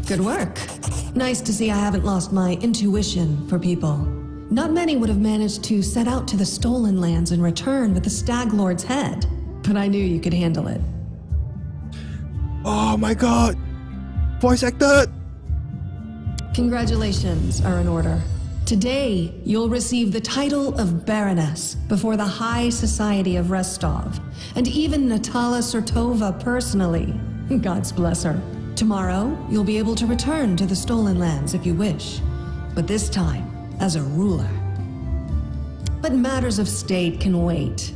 Good work. Nice to see I haven't lost my intuition for people. Not many would have managed to set out to the stolen lands and return with the Stag Lord's head, but I knew you could handle it. Oh my god! Voice acted! Congratulations are in order. Today, you'll receive the title of Baroness before the High Society of Rostov, and even Natala Surtova personally. God's bless her. Tomorrow, you'll be able to return to the stolen lands if you wish, but this time, as a ruler. But matters of state can wait.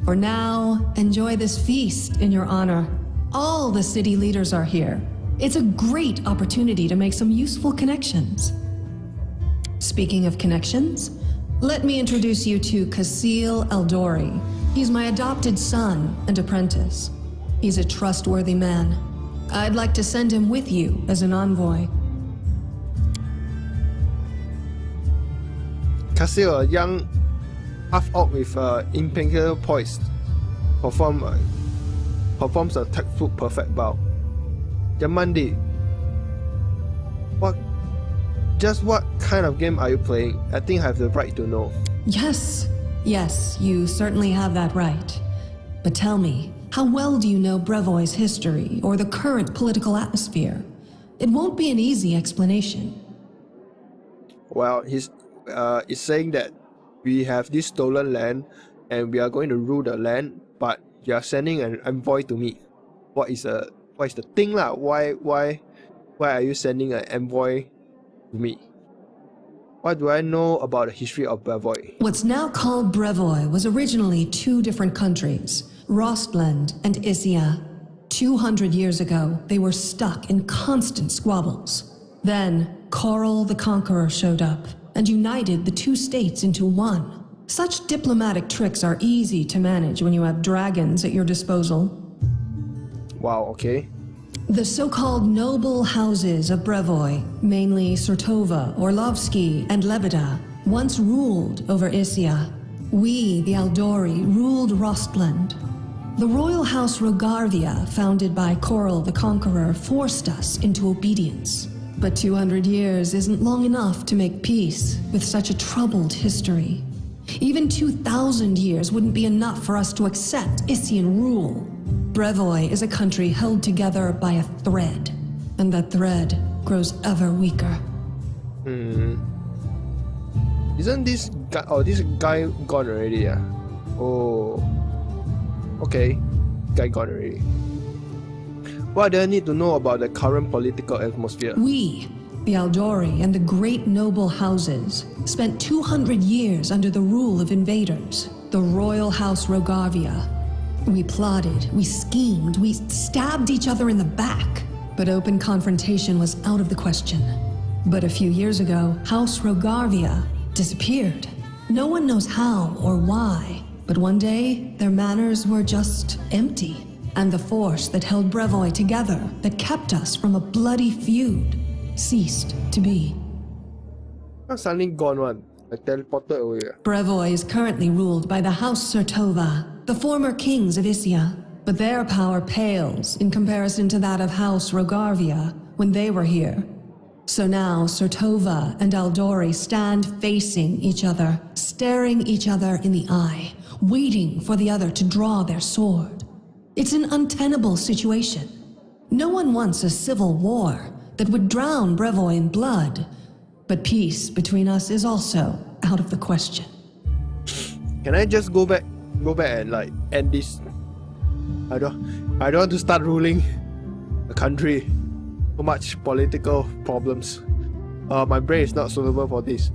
For now, enjoy this feast in your honor. All the city leaders are here. It's a great opportunity to make some useful connections. Speaking of connections, let me introduce you to Kasil Eldori. He's my adopted son and apprentice. He's a trustworthy man. I'd like to send him with you as an envoy. Kasil, a young half-orc with impeccable poise, performs a tactful perfect bow. Yamandi, what kind of game are you playing? I think I have the right to know. Yes, you certainly have that right. But tell me, how well do you know Brevoy's history or the current political atmosphere? It won't be an easy explanation. Well, it's saying that we have this stolen land and we are going to rule the land, but you are sending an envoy to me. What is the thing lah? Why are you sending an envoy to me? What do I know about the history of Brevoy? What's now called Brevoy was originally two different countries, Rostland and Issia. 200 years ago, they were stuck in constant squabbles. Then, Coral the Conqueror showed up and united the two states into one. Such diplomatic tricks are easy to manage when you have dragons at your disposal. Wow, okay. The so-called noble houses of Brevoy, mainly Surtova, Orlovsky, and Lebeda, once ruled over Issia. We, the Eldori, ruled Rostland. The royal house Rogarvia, founded by Coral the Conqueror, forced us into obedience. But 200 years isn't long enough to make peace with such a troubled history. Even 2,000 years wouldn't be enough for us to accept Issian rule. Brevoy is a country held together by a thread, and that thread grows ever weaker. Isn't this guy gone already? Yeah. Oh. Okay. Guy gone already. What do I need to know about the current political atmosphere? We, the Eldori and the great noble houses, spent 200 years under the rule of invaders, the royal house Rogarvia. We plotted, we schemed, we stabbed each other in the back, but open confrontation was out of the question. But a few years ago, House Rogarvia disappeared. No one knows how or why, but one day, their manors were just empty. And the force that held Brevoy together, that kept us from a bloody feud, ceased to be. I'm suddenly gone one. I teleported away. Brevoy is currently ruled by the House Surtova, the former kings of Issia. But their power pales in comparison to that of House Rogarvia when they were here. So now Surtova and Eldori stand facing each other, staring each other in the eye, waiting for the other to draw their sword. It's an untenable situation. No one wants a civil war that would drown Brevoy in blood, but peace between us is also out of the question. Can I just go back and like end this? I don't want to start ruling a country. So much political problems. My brain is not suitable for this.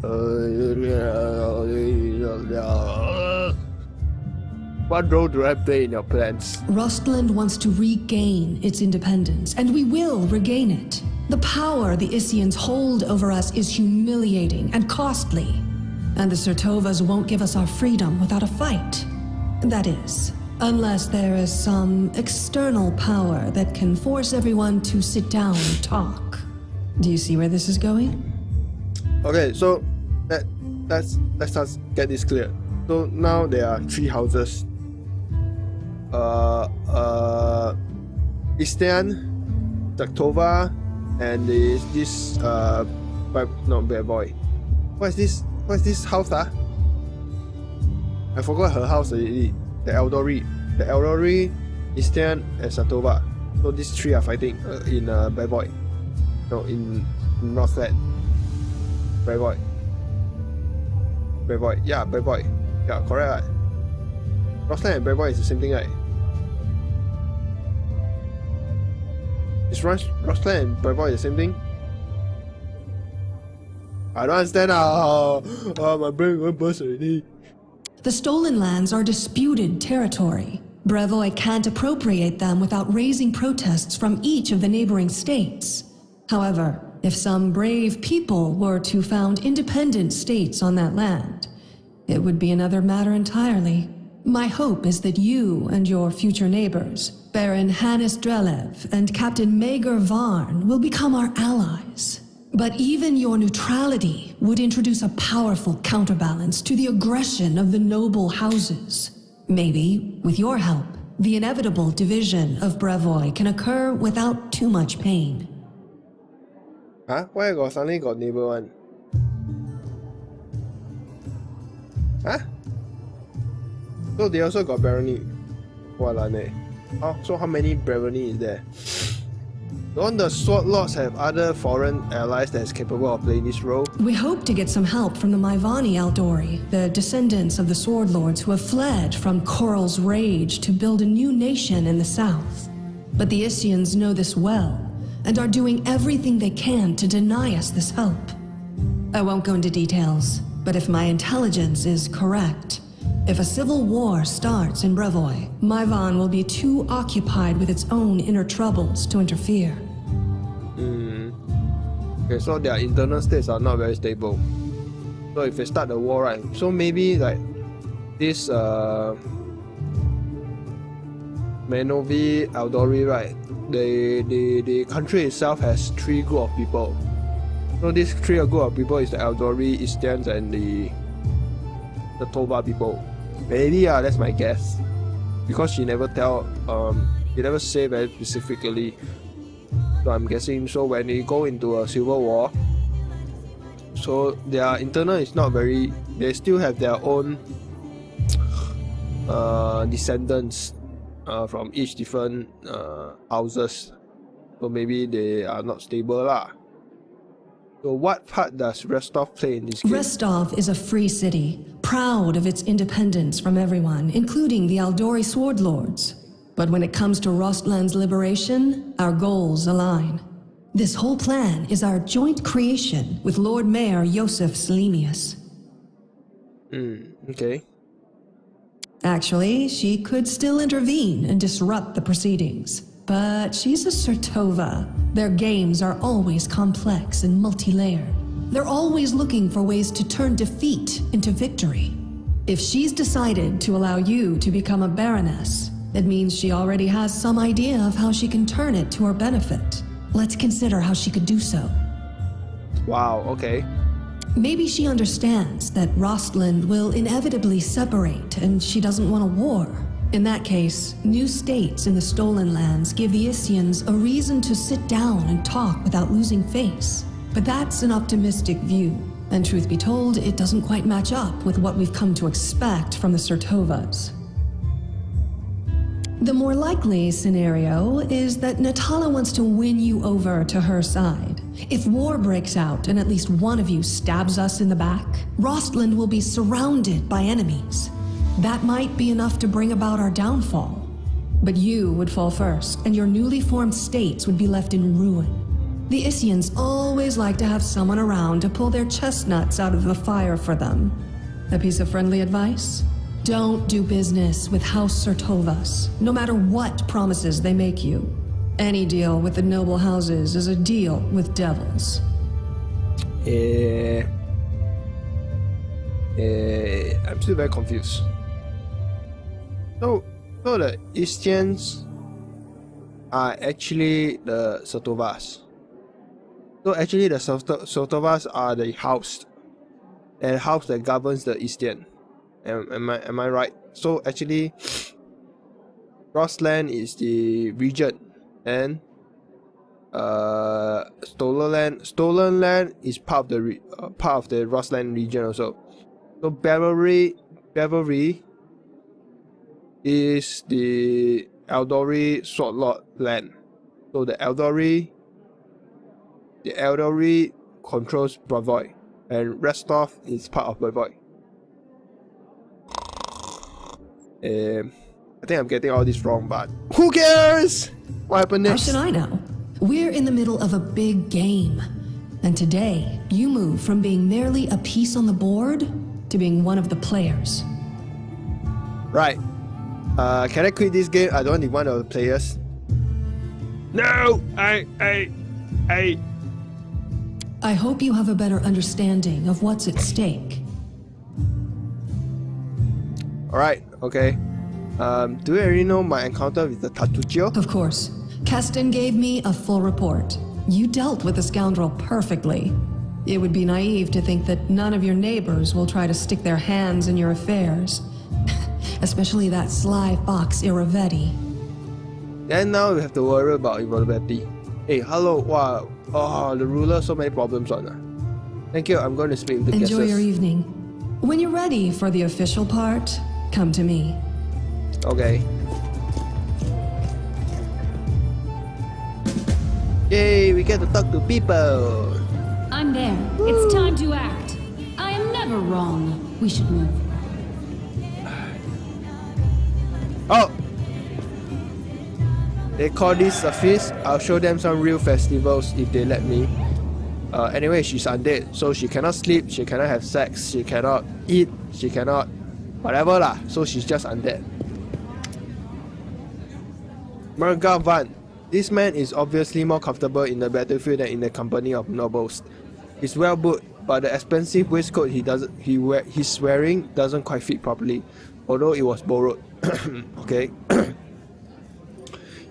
What role do I play in your plans? Rostland wants to regain its independence, and we will regain it. The power the Issians hold over us is humiliating and costly, and the Surtovas won't give us our freedom without a fight. That is, unless there is some external power that can force everyone to sit down and talk. Do you see where this is going? Okay, so let's us get this clear. So now there are three houses. Istian, Daktova, and this not bad boy. What is this house? I forgot her house already. The Eldori, Istian, and Satova. So these three are fighting in bad boy. No, in Northland. Bad boy. Yeah, bad boy. Yeah, correct. Right? Northland and bad boy is the same thing, right? Is Northland and bad boy the same thing? I don't understand now. Oh, my brain went burst already. The stolen lands are disputed territory. Brevoy can't appropriate them without raising protests from each of the neighboring states. However, if some brave people were to found independent states on that land, it would be another matter entirely. My hope is that you and your future neighbors, Baron Hannes Drelev and Captain Mager Varn, will become our allies. But even your neutrality would introduce a powerful counterbalance to the aggression of the noble houses. Maybe, with your help, the inevitable division of Brevoy can occur without too much pain. Huh? Why I suddenly got neighbor one? Huh? So they also got barony. Oh, so how many barony is there? Don't the Sword Lords have other foreign allies that's capable of playing this role? We hope to get some help from the Myvani Eldori, the descendants of the Sword Lords who have fled from Coral's rage to build a new nation in the south. But the Isians know this well, and are doing everything they can to deny us this help. I won't go into details, but if my intelligence is correct, if a civil war starts in Brevoy, Myvan will be too occupied with its own inner troubles to interfere. Okay, so their internal states are not very stable. So if they start the war, right? So maybe like this Menovi Eldori, right? The country itself has three group of people. So this three group of people is the Eldori, Istians, and the Tova people. Maybe that's my guess. Because she never say very specifically. So I'm guessing, so when they go into a civil war, so their internal is not very, they still have their own descendants from each different houses. So maybe they are not stable lah. So what part does Rostov play in this game? Rostov is a free city, proud of its independence from everyone, including the Eldori Sword Lords. But when it comes to Rostland's liberation, our goals align. This whole plan is our joint creation with Lord Mayor Josef Slemius. Okay. Actually, she could still intervene and disrupt the proceedings. But she's a Sertova. Their games are always complex and multi-layered. They're always looking for ways to turn defeat into victory. If she's decided to allow you to become a Baroness, it means she already has some idea of how she can turn it to her benefit. Let's consider how she could do so. Wow, okay. Maybe she understands that Rostland will inevitably separate and she doesn't want a war. In that case, new states in the stolen lands give the Isians a reason to sit down and talk without losing face. But that's an optimistic view, and truth be told, it doesn't quite match up with what we've come to expect from the Sertovas. The more likely scenario is that Natala wants to win you over to her side. If war breaks out and at least one of you stabs us in the back, Rostland will be surrounded by enemies. That might be enough to bring about our downfall. But you would fall first, and your newly formed states would be left in ruin. The Isians always like to have someone around to pull their chestnuts out of the fire for them. A piece of friendly advice? Don't do business with House Sertovas, no matter what promises they make you. Any deal with the noble houses is a deal with devils. I'm still very confused. So the Istians are actually the Sertovas. So actually the Sertovas are the house that governs the Istian. Am I right? So actually Rostland is the region and stolen land. Stolen land is part of the Rosland region also. So Beverly is the Eldori Sword Lord land. So the Eldori controls Bravoy, and Restov is part of Bravoy. I think I'm getting all this wrong, but who cares? What happened next? How should I know? We're in the middle of a big game. And today, you move from being merely a piece on the board to being one of the players. Right. Can I quit this game? I don't want to be one of the players. No! I hope you have a better understanding of what's at stake. Alright, okay. Do you already know my encounter with the Tatuccio? Of course. Keston gave me a full report. You dealt with the scoundrel perfectly. It would be naive to think that none of your neighbors will try to stick their hands in your affairs. Especially that sly fox Iravetti. Then now we have to worry about Iravetti. Hey, hello, wow. Oh, the ruler, so many problems on her. Thank you, I'm going to speak with the guests. Enjoy your evening. When you're ready for the official part, come to me. Okay. Yay, we get to talk to people. I'm there. It's time to act. I am never wrong. We should move. Oh! They call this a feast. I'll show them some real festivals if they let me. Anyway, she's undead, so she cannot sleep, she cannot have sex, she cannot eat, she cannot whatever lah. So she's just undead. Mjgaming. This man is obviously more comfortable in the battlefield than in the company of nobles. He's well built, but the expensive waistcoat he's wearing doesn't quite fit properly, although it was borrowed. Okay.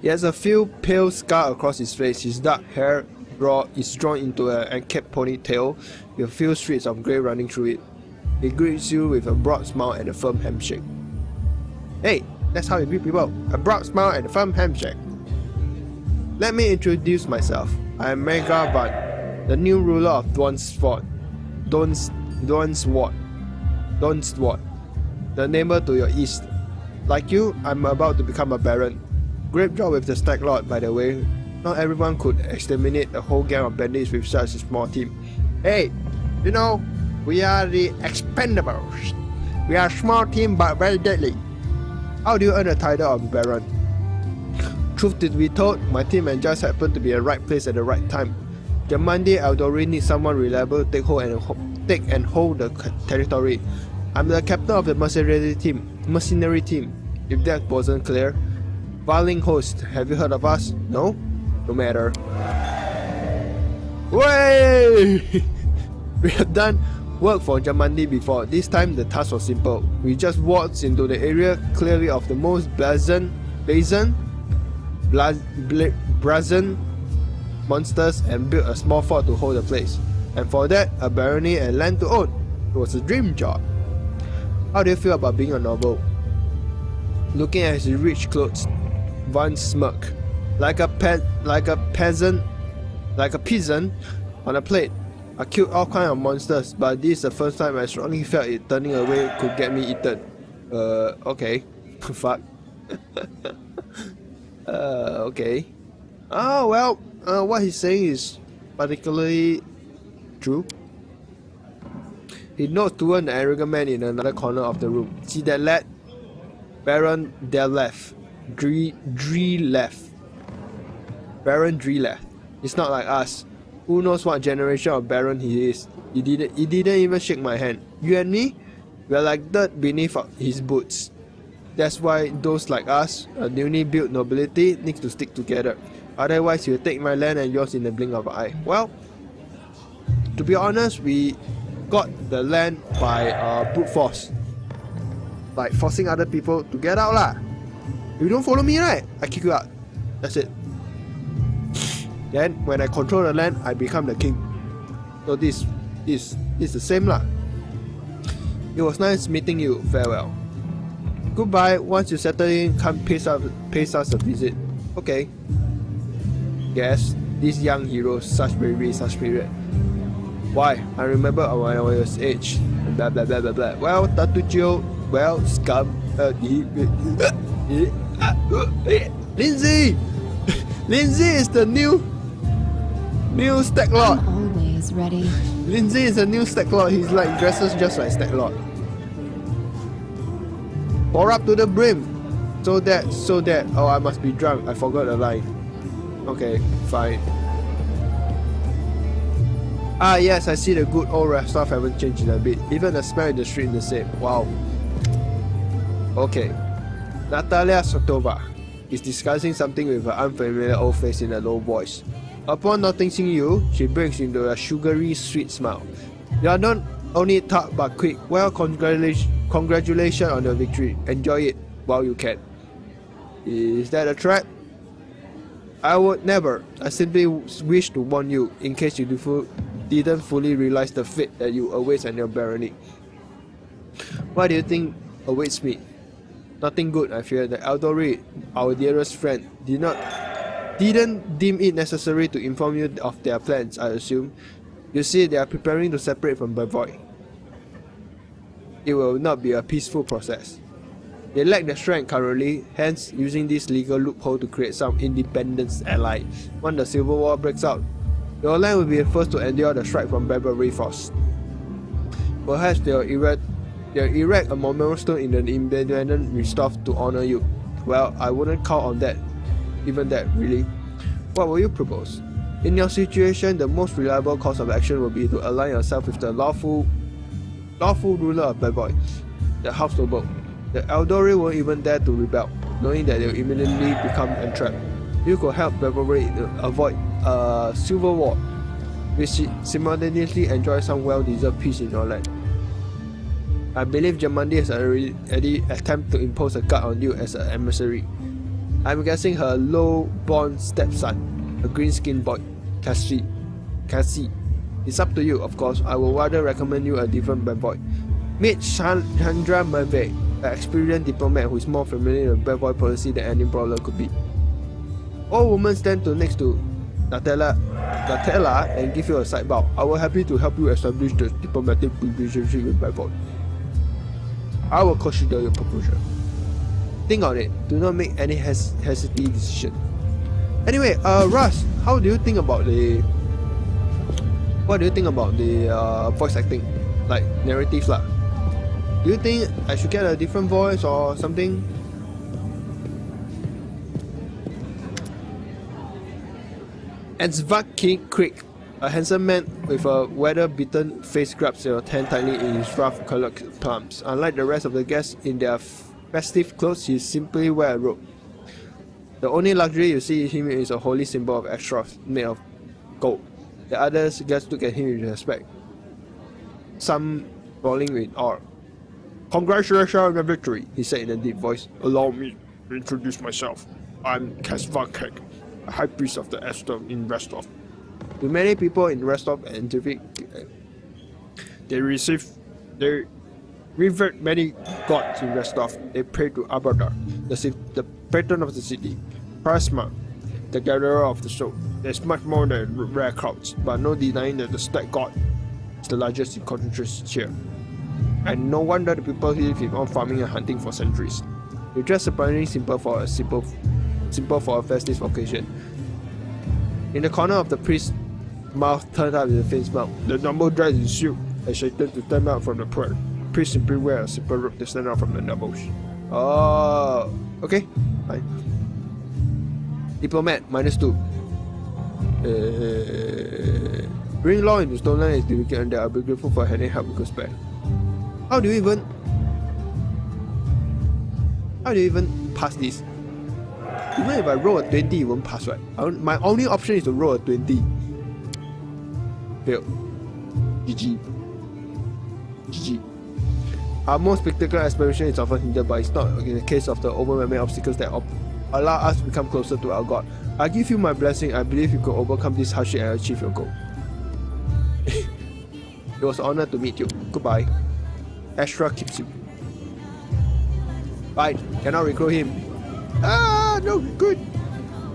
He has a few pale scars across his face. His dark hair is drawn into an unkempt ponytail with a few streaks of grey running through it. He greets you with a broad smile and a firm handshake. Hey, that's how you greet people. A broad smile and a firm handshake. Let me introduce myself. I am Mjgaming, the new ruler of Donsword, the neighbor to your east. Like you, I'm about to become a baron. Great job with the Stag Lord, by the way. Not everyone could exterminate a whole gang of bandits with such a small team. Hey, you know, we are the Expendables. We are a small team but very deadly. How do you earn the title of baron? Truth to be told, my team and just happened to be at the right place at the right time. Jamandi Eldori needs someone reliable to take and hold the territory. I'm the captain of the mercenary team. If that wasn't clear. Varling Host, have you heard of us? No? No matter. Way! We have done work for Jamandi before. This time the task was simple. We just waltzed into the area clearly of the most brazen monsters and built a small fort to hold the place. And for that, a barony and land to own. It was a dream job. How do you feel about being a noble? Looking at his rich clothes, Van smirked. Like a peasant on a plate. I killed all kinds of monsters, but this is the first time I strongly felt it turning away could get me eaten. Okay. Fuck. Okay. Oh, well, what he's saying is particularly true. He nods toward the arrogant man in another corner of the room. See that lad? Baron Delef. Baron Drelef. He's not like us. Who knows what generation of Baron he is? He didn't even shake my hand. You and me? We're like dirt beneath his boots. That's why those like us, a newly built nobility, needs to stick together. Otherwise, you'll take my land and yours in the blink of an eye. Well, to be honest, we got the land by brute force. Like forcing other people to get out lah. If you don't follow me, right, I kick you out. That's it. Then when I control the land, I become the king. So this is the same lah. It was nice meeting you. Farewell. Goodbye. Once you settle in, come pay us a visit. Okay. Guess these young heroes such bravery, such spirit? Why? I remember when I was age. Blah blah blah blah blah. Well, Tatujo, well, scum. Lindsay! Lindsay is the new Stack Lord. I'm always ready. Lindsay is a new Stack Lord. He's like dresses just like Stack Lord. Pour up to the brim. So that. Oh, I must be drunk. I forgot the line. Okay, fine. Ah yes, I see the good old Rostov haven't changed in a bit. Even the smell in the street is the same. Wow. Okay. Natalia Sotova is discussing something with an unfamiliar old face in a low voice. Upon noticing you, she breaks into a sugary, sweet smile. You are not only tough but quick. Well, congratulations on your victory. Enjoy it while you can. Is that a threat? I would never. I simply wish to warn you in case you didn't fully realize the fate that you awaits on your barony. What do you think awaits me? Nothing good, I fear. The Eldori, our dearest friend, didn't deem it necessary to inform you of their plans, I assume. You see, they are preparing to separate from Bavoy. It will not be a peaceful process. They lack the strength currently, hence using this legal loophole to create some independence ally. When the Civil War breaks out, your land will be the first to endure the strike from Barbary force. Perhaps they'll erect a memorial stone in the independent Rostov to honor you. Well, I wouldn't count on that. Even that, really. What will you propose? In your situation, the most reliable course of action will be to align yourself with the lawful ruler of Bavoy, the House Noble. The Eldori won't even dare to rebel, knowing that they'll immediately become entrapped. You could help Bavoy avoid a civil war, which simultaneously enjoy some well-deserved peace in your land. I believe Germany has already attempted to impose a guard on you as an emissary. I'm guessing her low-born stepson, a green-skinned boy, Cassie. It's up to you, of course. I will rather recommend you a different Bavoy. Meet Chandra Merve, an experienced diplomat who is more familiar with Bavoy policy than any brawler could be. All women stand next to Nutella and give you a side bow. I will happy to help you establish the diplomatic relationship with Bavoy. I will consider your proposal. Think on it. Do not make any hasty decision. Anyway, Russ, what do you think about the voice acting, like narratives lah? Do you think I should get a different voice or something? Enzvaki Creek, a handsome man with a weather-beaten face grabs your hand tightly in his rough-colored palms. Unlike the rest of the guests in their festive clothes, he simply wears a robe. The only luxury you see in him is a holy symbol of Extros made of gold. The others guests look at him with respect, some rolling with awe. Congratulations on your victory, he said in a deep voice. Allow me to introduce myself. I'm Kasvakek, a high priest of the Estor in Rostov. To many people in Rostov and Tvik, they revered many gods in Rostov. They pray to Abadar, the patron of the city, Prasma, the gatherer of the soul. There's much more than rare crowds, but no denying that the Stack God is the largest in concentration here. And no wonder the people here live on farming and hunting for centuries. It's just surprisingly simple for a festive occasion. In the corner of the priest's mouth turned up with a faint smile. The noble dress is silk and Satan to stand out from the prayer. The priest simply wear a simple robe to stand out from the nobles. Oh, okay, fine. Diplomat, -2. Bring law into Stoneland is difficult and I'll be grateful for any help we could spare. How do you even pass this? Even if I roll a 20, it won't pass, right? My only option is to roll a 20. Fail. GG. Our most spectacular aspiration is often hindered, but it's not in the case of the overwhelming obstacles that allow us to become closer to our God. I give you my blessing. I believe you can overcome this hardship and achieve your goal. It was an honor to meet you. Goodbye. Astra keeps you. Fine, cannot recruit him. Ah, no good.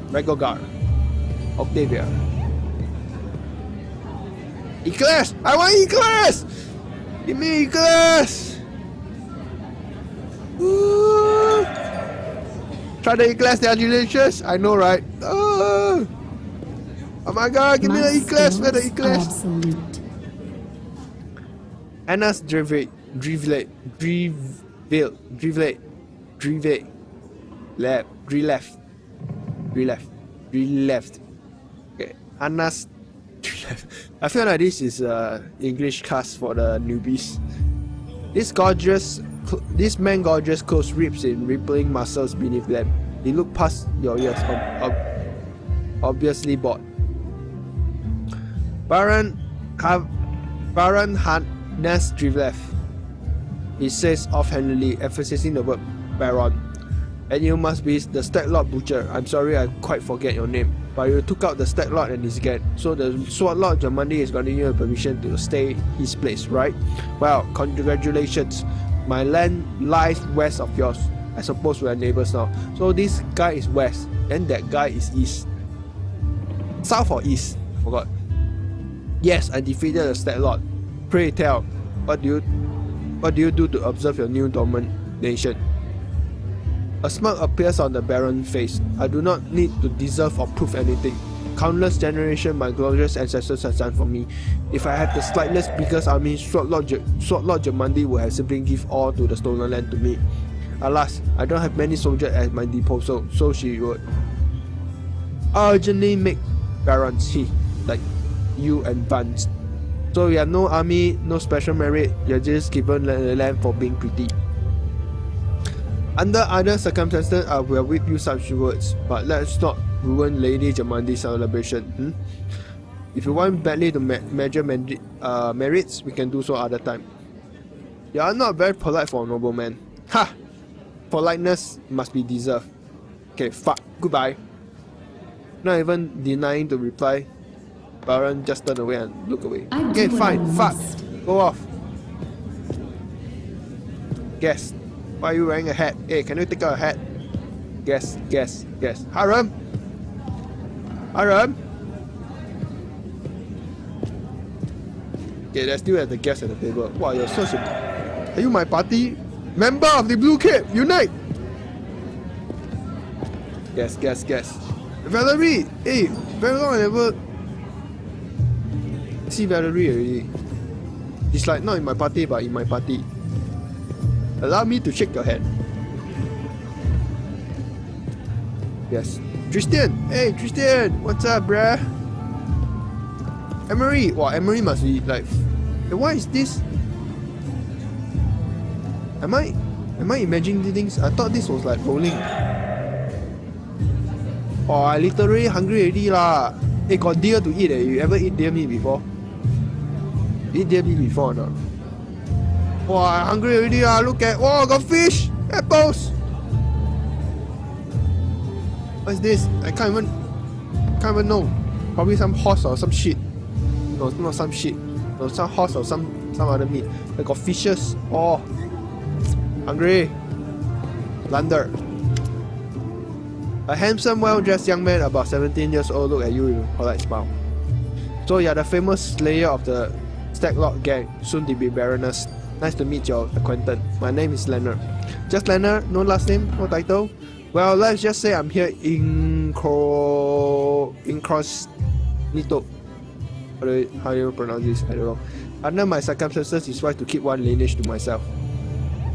Regogar. Octavia. E-class! I want E-class! Give me E-class! Ooh. Try the E-class, they are delicious. I know, right? Oh my god, give me the E-class, where the E-class? Absolute. Anna's Drivle, left. Okay, Anna's left. I feel like this is English class for the newbies. This man gorgeous close ribs in rippling muscles beneath them. He looked past your ears, obviously bored. Baron Hannes Drivlev, he says offhandedly, emphasizing the word Baron. And you must be the Stag Lord Butcher. I'm sorry, I quite forget your name. But you took out the Stag Lord and his gang. So the Sword Lord Jamandi is granting you permission to stay his place, right? Well, congratulations. My land lies west of yours. I suppose we are neighbors now. So this guy is west, and that guy is east. South or east? Forgot. Yes, I defeated the Stag Lord. Pray tell, what do you do to observe your new domination? A smirk appears on the Baron's face. I do not need to deserve or prove anything. Countless generations my glorious ancestors have done for me. If I had the slightest biggest army, Sword Lord Jamandi would have simply give all to the stolen land to me. Alas, I don't have many soldiers at my disposal, so she would urgently make barons like you advance. So you have no army, no special merit, you're just given the land for being pretty. Under other circumstances, I will whip you such words, but let's not ruin Lady Jamandi's celebration. If you want badly to measure merits, we can do so other time. You are not very polite for a nobleman. Ha! Politeness must be deserved. Okay, fuck. Goodbye. Not even denying to reply, Baron just turned away and looked away. Okay, fine. Fuck. Go off. Guess. Why are you wearing a hat? Hey, can you take out a hat? Guess. Haram? Okay, there's still the guest at the table. Wow, you're such a... Are you my party? Member of the Blue Cape, unite! Guess. Valerie! Hey, very long I never see Valerie already. She's like not in my party, but in my party. Allow me to shake your hand. Yes. Tristan! Hey, Tristan! What's up, bruh? Emery! Wow, Emery must be like... Hey, what is this? Am I imagining things? I thought this was like bowling. Oh, I literally hungry already lah. Hey, got deer to eat eh. You ever eat deer meat before? Eat deer meat before or not? Oh, I'm hungry already lah. Look at... Oh, got fish! Apples! What's this? I can't even know. Probably some horse or some shit. No, it's not some shit. No, some horse or some other meat. I got fishes. Oh, hungry. Lander. A handsome, well-dressed young man about 17 years old looked at you with a polite smile. So you're the famous slayer of the Stag Lord gang, soon to be Baroness. Nice to meet your acquaintance. My name is Leonard. Just Leonard? No last name? No title? Well, let's just say I'm here incognito. How do you pronounce this? I don't know. Under my circumstances, it's wise to keep one lineage to myself.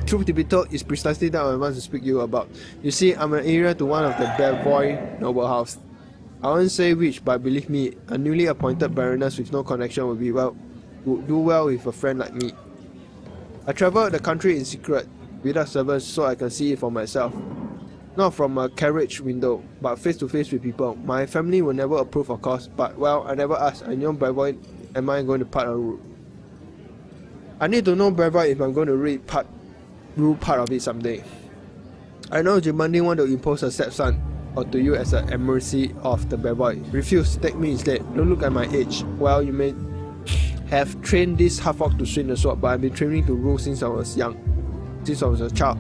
Truth to be told, is precisely that I want to speak to you about. You see, I'm an heir to one of the Belvois noble house. I won't say which, but believe me, a newly appointed baroness with no connection would do well with a friend like me. I travel the country in secret, without servants, so I can see it for myself. Not from a carriage window, but face to face with people. My family will never approve, of course, but well, I never asked. I know Belvois, am I going to part or rule? I need to know Belvois if I'm going to rule part of it someday. I know Jamandi want to impose a stepson onto you as a mercy of the Belvois. Refuse, take me instead. Don't look at my age. Well, you may have trained this half-orc to swing the sword, but I've been training to rule since I was young. Since I was a child.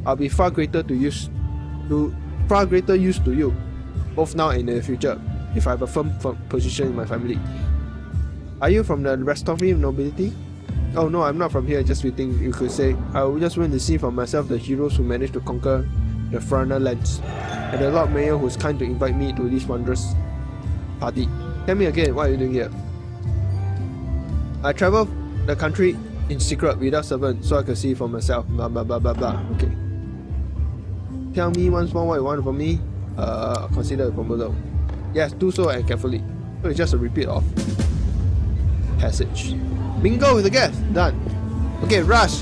I'll be far greater use to you, both now and in the future, if I have a firm position in my family. Are you from the Restovian nobility? Oh no, I'm not from here, just waiting, you could say. I just went to see for myself the heroes who managed to conquer the Frana lands, and the Lord Mayor who's kind to invite me to this wondrous party. Tell me again, what are you doing here? I travel the country in secret without servants so I can see for myself. Blah blah blah blah blah. Okay. Tell me once more what you want from me. Consider it from below. Yes, do so and carefully. So it's just a repeat of passage. Bingo with the guest. Done. Okay, rush.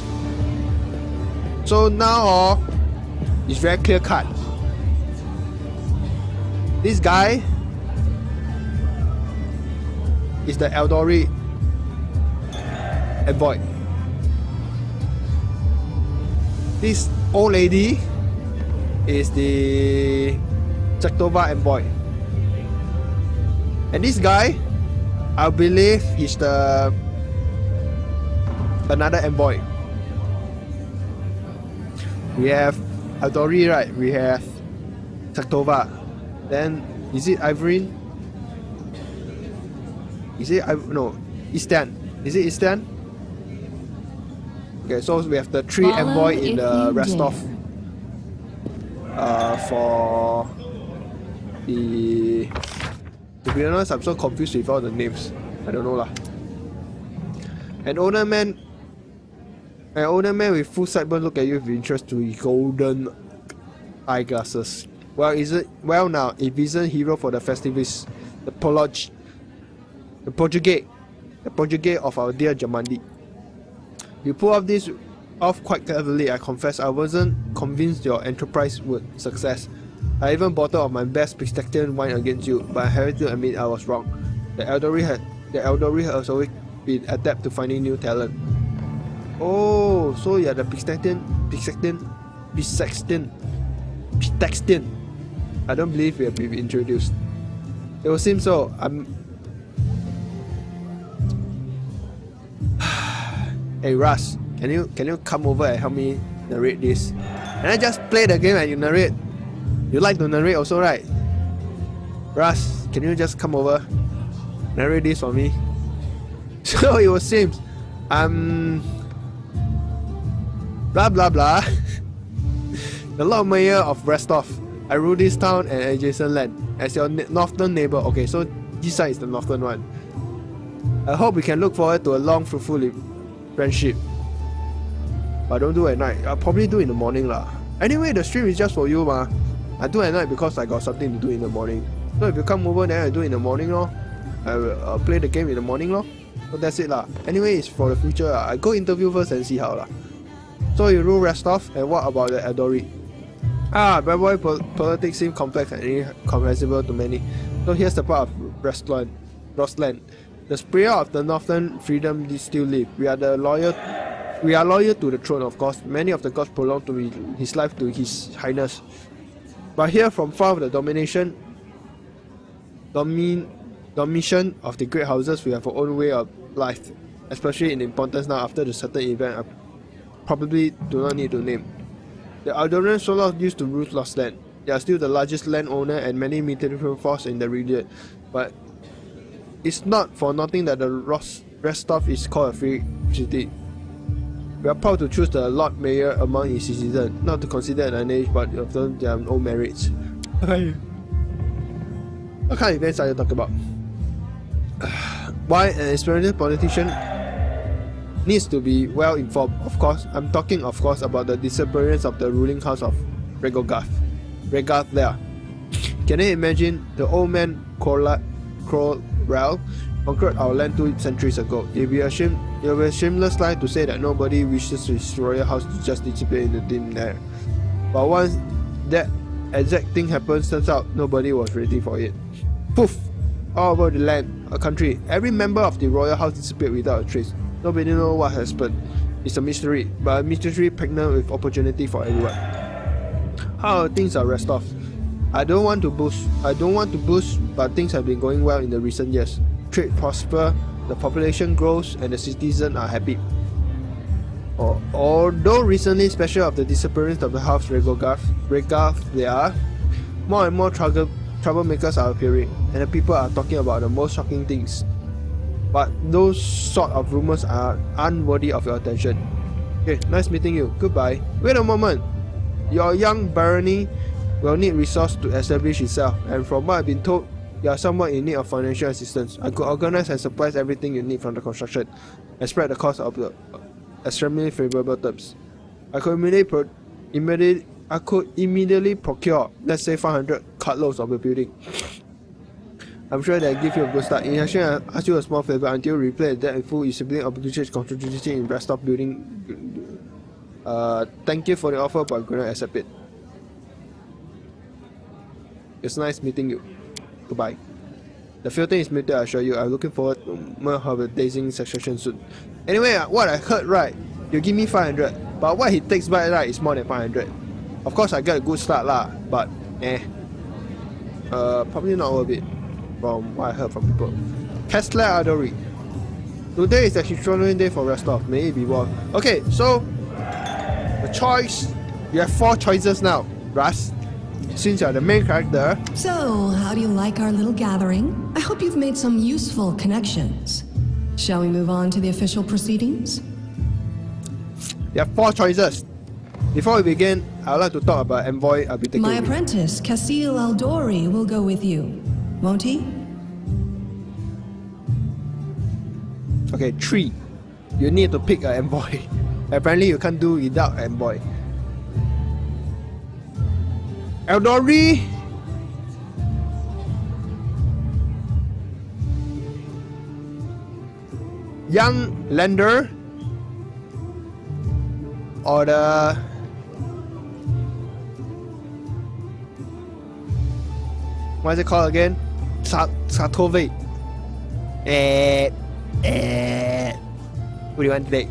So now it's very clear cut. This guy is the Eldori envoy. This old lady is the Chektova envoy. And this guy, I believe he's the another envoy. We have Eldori, right? We have Chektova. Then is it Ivorine? Is it no Istan? Is it Istan? Okay, so we have the three Follow envoy in if the you Restov. For the, to be honest, I'm so confused with all the names. I don't know lah. An older man with full sideburns look at you with interest through golden eyeglasses. Well, now a vision hero for the festivities, the Portuguese of our dear Jamandi. You pull off this off quite cleverly. I confess I wasn't convinced your enterprise would success. I even bottled of my best Pistectian wine against you, but I have to admit I was wrong. The Eldori has always been adept to finding new talent. Oh, so you're the Pistectian. I don't believe we have been introduced. It will seem so. Hey Russ, can you come over and help me narrate this? Can I just play the game and you narrate? You like to narrate also, right? Russ, can you just come over, narrate this for me? So it was seems blah blah blah. The Lord Mayor of Restov. I rule this town and adjacent land as your northern neighbor. Okay, so this side is the northern one. I hope we can look forward to a long, fruitful friendship. But don't do at night. I'll probably do in the morning lah. Anyway, the stream is just for you ma. I do at night because I got something to do in the morning. So if you come over, then I do in the morning lor. I will play the game in the morning lor. So that's it lah. Anyway, it's for the future lah. I go interview first and see how lah. So you rule Restov, and what about the Eldori? Bad boy politics seem complex and incomprehensible to many. So here's the part of Rostland. The spirit of the Northern freedom still live. We are loyal to the throne, of course. Many of the gods prolong to his life to his highness. But here from far of the dominion of the great houses, we have our own way of life, especially in importance now after the certain event I probably do not need to name. The Aldorian Solos used to rule Lost Land. They are still the largest landowner and many military force in the region, but it's not for nothing that the Restov is called a free city. We are proud to choose the Lord Mayor among his citizens, not to consider an age, but of them their own merits. What kind of events are you talking about? Why an experienced politician needs to be well informed. Of course, I'm talking of course about the disappearance of the ruling house of Regarth there. Can you imagine the old man Crowell conquered our land 2 centuries ago? It will be a shameless lie to say that nobody wishes his royal house to just disappear in the dim air. But once that exact thing happens, turns out nobody was ready for it. Poof! All over the land, a country, every member of the royal house disappeared without a trace. Nobody knows what has happened. It's a mystery, but a mystery pregnant with opportunity for everyone. How things are Restov? I don't want to boast, but things have been going well in the recent years. Trade prosper, the population grows, and the citizens are happy. Although recently, especially of the disappearance of the house Regarth there, more and more troublemakers are appearing, and the people are talking about the most shocking things. but those sort of rumors are unworthy of your attention. Okay, nice meeting you. Goodbye. Wait a moment. Your young barony will need resources to establish itself, and from what I've been told, you are somewhat in need of financial assistance. I could organize and supply everything you need from the construction, and spread the cost of the extremely favorable terms. I could immediately procure, let's say 500 cartloads of the building. I'm sure they'll give you a good start. In exchange, I'll ask you a small favor. Until you repay that in full, you simply obligation contribution in Restov building. Thank you for the offer, but I'm gonna accept it. It's nice meeting you. Goodbye. The filter is muted, I assure you. I'm looking forward to more holiday succession soon. Anyway, what I heard, right, you give me 500, but what he takes back, right, is more than 500. Of course, I get a good start lah, but probably not worth it from what I heard from people. Kessler Adori. Today is the extraordinary day for Restov. May it be well. Okay, so the choice, you have 4 choices now, Russ. Since you're the main character. So, how do you like our little gathering? I hope you've made some useful connections. Shall we move on to the official proceedings? You have 4 choices. Before we begin, I would like to talk about envoy I'll be taking. My apprentice, Kasil Aldori, will go with you, won't he? Okay, 3. You need to pick an envoy. Apparently you can't do without envoy. Aldori, young lender, or the what is it called again? Satove. What do you want to take?